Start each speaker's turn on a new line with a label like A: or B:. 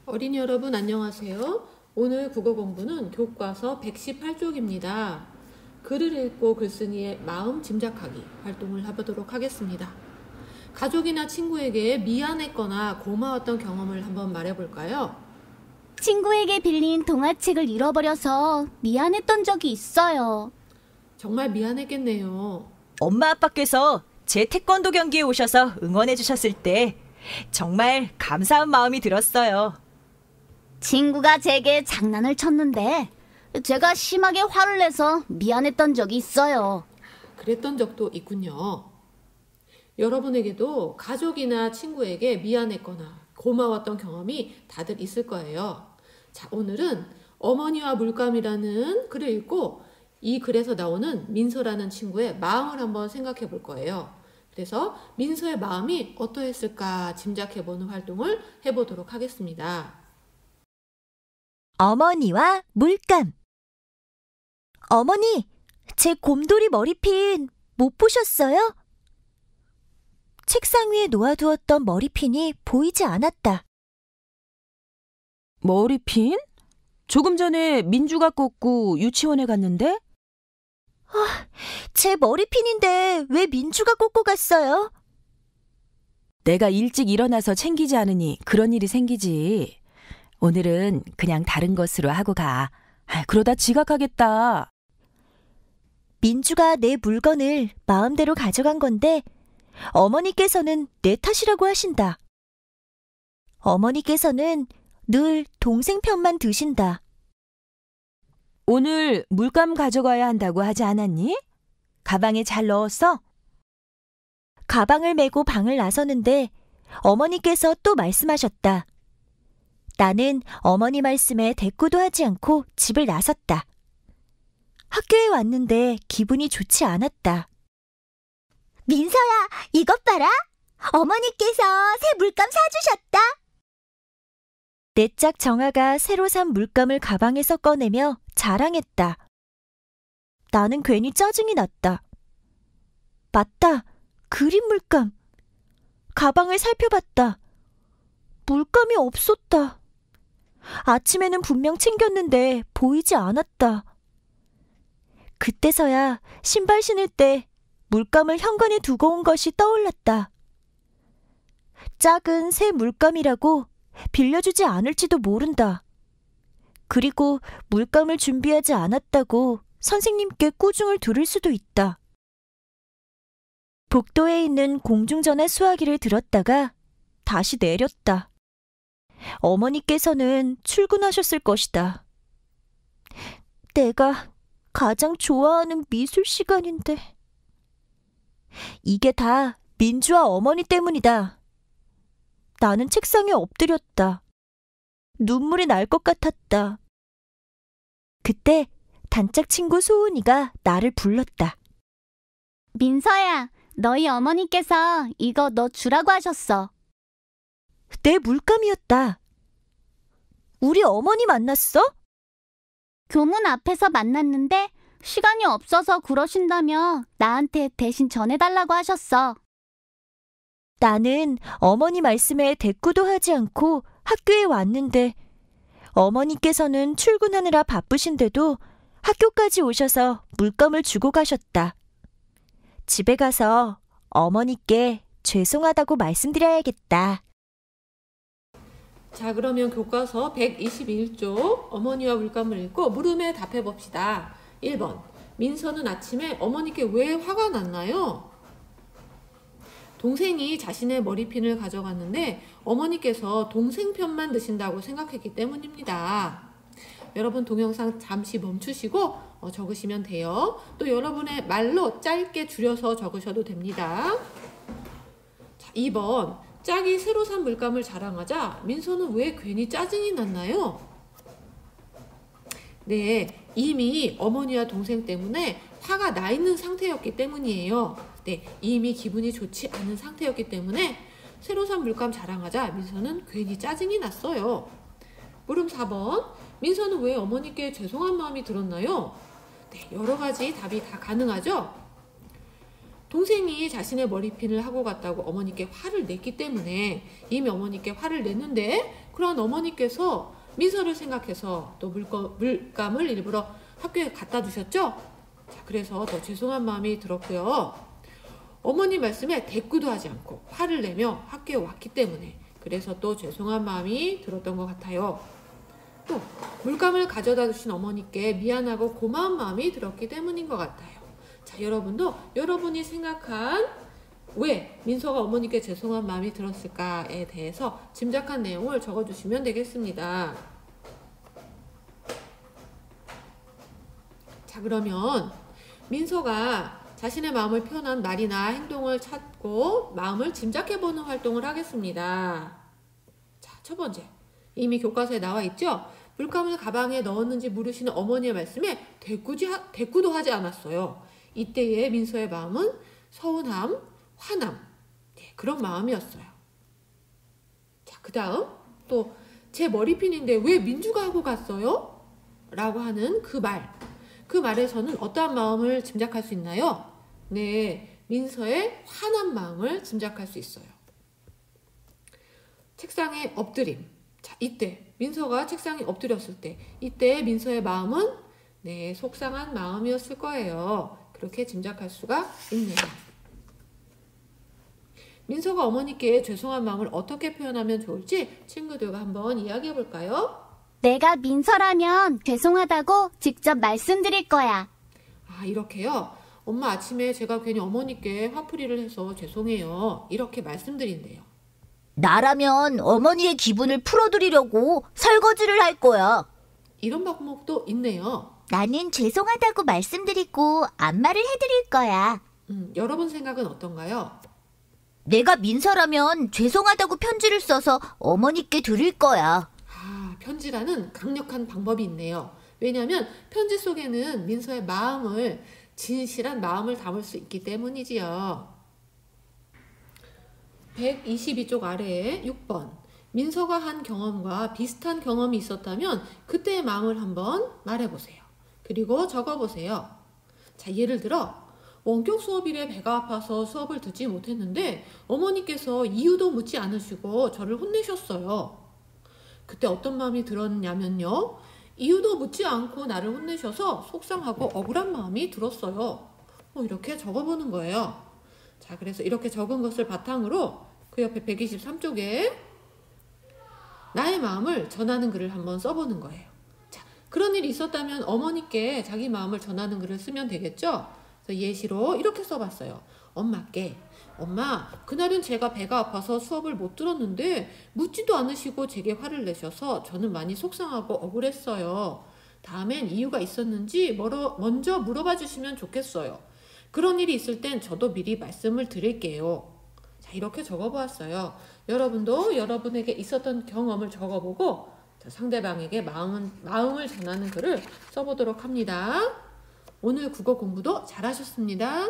A: 어린이 여러분 안녕하세요. 오늘 국어 공부는 교과서 118쪽입니다. 글을 읽고 글쓴이의 마음 짐작하기 활동을 해보도록 하겠습니다. 가족이나 친구에게 미안했거나 고마웠던 경험을 한번 말해볼까요?
B: 친구에게 빌린 동화책을 잃어버려서 미안했던 적이 있어요.
A: 정말 미안했겠네요.
C: 엄마 아빠께서 제 태권도 경기에 오셔서 응원해 주셨을 때 정말 감사한 마음이 들었어요.
B: 친구가 제게 장난을 쳤는데 제가 심하게 화를 내서 미안했던 적이 있어요.
A: 그랬던 적도 있군요. 여러분에게도 가족이나 친구에게 미안했거나 고마웠던 경험이 다들 있을 거예요. 자, 오늘은 어머니와 물감이라는 글을 읽고 이 글에서 나오는 민서라는 친구의 마음을 한번 생각해 볼 거예요. 그래서 민서의 마음이 어떠했을까 짐작해 보는 활동을 해보도록 하겠습니다.
C: 어머니와 물감. 어머니, 제 곰돌이 머리핀 못 보셨어요? 책상 위에 놓아두었던 머리핀이 보이지 않았다.
D: 머리핀? 조금 전에 민주가 꽂고 유치원에 갔는데?
C: 제 머리핀인데 왜 민주가 꽂고 갔어요?
D: 내가 일찍 일어나서 챙기지 않으니 그런 일이 생기지. 오늘은 그냥 다른 것으로 하고 가. 그러다 지각하겠다.
C: 민주가 내 물건을 마음대로 가져간 건데 어머니께서는 내 탓이라고 하신다. 어머니께서는 늘 동생 편만 드신다.
D: 오늘 물감 가져가야 한다고 하지 않았니? 가방에 잘 넣었어?
C: 가방을 메고 방을 나서는데 어머니께서 또 말씀하셨다. 나는 어머니 말씀에 대꾸도 하지 않고 집을 나섰다. 학교에 왔는데 기분이 좋지 않았다. 민서야, 이것 봐라. 어머니께서 새 물감 사주셨다. 내 짝 정아가 새로 산 물감을 가방에서 꺼내며 자랑했다. 나는 괜히 짜증이 났다. 맞다, 그림 물감. 가방을 살펴봤다. 물감이 없었다. 아침에는 분명 챙겼는데 보이지 않았다. 그때서야 신발 신을 때 물감을 현관에 두고 온 것이 떠올랐다. 작은 새 물감이라고 빌려주지 않을지도 모른다. 그리고 물감을 준비하지 않았다고 선생님께 꾸중을 들을 수도 있다. 복도에 있는 공중전화 수화기를 들었다가 다시 내렸다. 어머니께서는 출근하셨을 것이다. 내가 가장 좋아하는 미술 시간인데. 이게 다 민주와 어머니 때문이다. 나는 책상에 엎드렸다. 눈물이 날 것 같았다. 그때 단짝 친구 소은이가 나를 불렀다.
B: 민서야, 너희 어머니께서 이거 너 주라고 하셨어.
C: 내 물감이었다. 우리 어머니 만났어?
B: 교문 앞에서 만났는데 시간이 없어서 그러신다며 나한테 대신 전해달라고 하셨어.
C: 나는 어머니 말씀에 대꾸도 하지 않고 학교에 왔는데 어머니께서는 출근하느라 바쁘신데도 학교까지 오셔서 물감을 주고 가셨다. 집에 가서 어머니께 죄송하다고 말씀드려야겠다.
A: 자, 그러면 교과서 121쪽 어머니와 물감을 읽고 물음에 답해 봅시다. 1번. 민서는 아침에 어머니께 왜 화가 났나요? 동생이 자신의 머리핀을 가져갔는데 어머니께서 동생 편만 드신다고 생각했기 때문입니다. 여러분 동영상 잠시 멈추시고 적으시면 돼요. 또 여러분의 말로 짧게 줄여서 적으셔도 됩니다. 자, 2번. 짝이 새로 산 물감을 자랑하자 민서는 왜 괜히 짜증이 났나요? 네, 이미 어머니와 동생 때문에 화가 나 있는 상태였기 때문이에요. 네, 이미 기분이 좋지 않은 상태였기 때문에 새로 산 물감 자랑하자 민서는 괜히 짜증이 났어요. 물음 4번. 민서는 왜 어머니께 죄송한 마음이 들었나요? 네, 여러 가지 답이 다 가능하죠? 동생이 자신의 머리핀을 하고 갔다고 어머니께 화를 냈기 때문에 이미 어머니께 화를 냈는데 그런 어머니께서 민서를 생각해서 또 물감을 일부러 학교에 갖다 두셨죠? 자, 그래서 더 죄송한 마음이 들었고요. 어머니 말씀에 대꾸도 하지 않고 화를 내며 학교에 왔기 때문에 그래서 또 죄송한 마음이 들었던 것 같아요. 또 물감을 가져다 주신 어머니께 미안하고 고마운 마음이 들었기 때문인 것 같아요. 자, 여러분도 여러분이 생각한 왜 민서가 어머니께 죄송한 마음이 들었을까에 대해서 짐작한 내용을 적어주시면 되겠습니다. 자, 그러면 민서가 자신의 마음을 표현한 말이나 행동을 찾고 마음을 짐작해보는 활동을 하겠습니다. 자, 첫 번째. 이미 교과서에 나와 있죠? 물감을 가방에 넣었는지 물으시는 어머니의 말씀에 대꾸도 하지 않았어요. 이때의 민서의 마음은 서운함, 화남, 그런 마음이었어요. 자, 그 다음 또 제 머리핀인데 왜 민주가 하고 갔어요? 라고 하는 그 말에서는 어떠한 마음을 짐작할 수 있나요? 네, 민서의 화난 마음을 짐작할 수 있어요. 책상에 엎드림. 자, 이때 민서가 책상에 엎드렸을 때 이때 민서의 마음은 네, 속상한 마음이었을 거예요. 그렇게 짐작할 수가 있네요. 민서가 어머니께 죄송한 마음을 어떻게 표현하면 좋을지 친구들과 한번 이야기해 볼까요?
B: 내가 민서라면 죄송하다고 직접 말씀드릴 거야.
A: 아, 이렇게요? 엄마, 아침에 제가 괜히 어머니께 화풀이를 해서 죄송해요. 이렇게 말씀드린대요.
E: 나라면 어머니의 기분을 풀어드리려고 설거지를 할 거야.
A: 이런 방법도 있네요.
E: 나는 죄송하다고 말씀드리고 안마를 해드릴 거야.
A: 여러분 생각은 어떤가요?
E: 내가 민서라면 죄송하다고 편지를 써서 어머니께 드릴 거야.
A: 아, 편지라는 강력한 방법이 있네요. 왜냐하면 편지 속에는 민서의 마음을, 진실한 마음을 담을 수 있기 때문이지요. 122쪽 아래에 6번. 민서가 한 경험과 비슷한 경험이 있었다면 그때의 마음을 한번 말해보세요. 그리고 적어보세요. 자, 예를 들어 원격 수업일에 배가 아파서 수업을 듣지 못했는데 어머니께서 이유도 묻지 않으시고 저를 혼내셨어요. 그때 어떤 마음이 들었냐면요. 이유도 묻지 않고 나를 혼내셔서 속상하고 억울한 마음이 들었어요. 이렇게 적어보는 거예요. 자, 그래서 이렇게 적은 것을 바탕으로 그 옆에 123쪽에 나의 마음을 전하는 글을 한번 써보는 거예요. 자, 그런 일이 있었다면 어머니께 자기 마음을 전하는 글을 쓰면 되겠죠? 그래서 예시로 이렇게 써봤어요. 엄마께, 엄마, 그날은 제가 배가 아파서 수업을 못 들었는데 묻지도 않으시고 제게 화를 내셔서 저는 많이 속상하고 억울했어요. 다음엔 이유가 있었는지 먼저 물어봐 주시면 좋겠어요. 그런 일이 있을 땐 저도 미리 말씀을 드릴게요. 자, 이렇게 적어보았어요. 여러분도 여러분에게 있었던 경험을 적어보고 상대방에게 마음을 전하는 글을 써보도록 합니다. 오늘 국어 공부도 잘하셨습니다.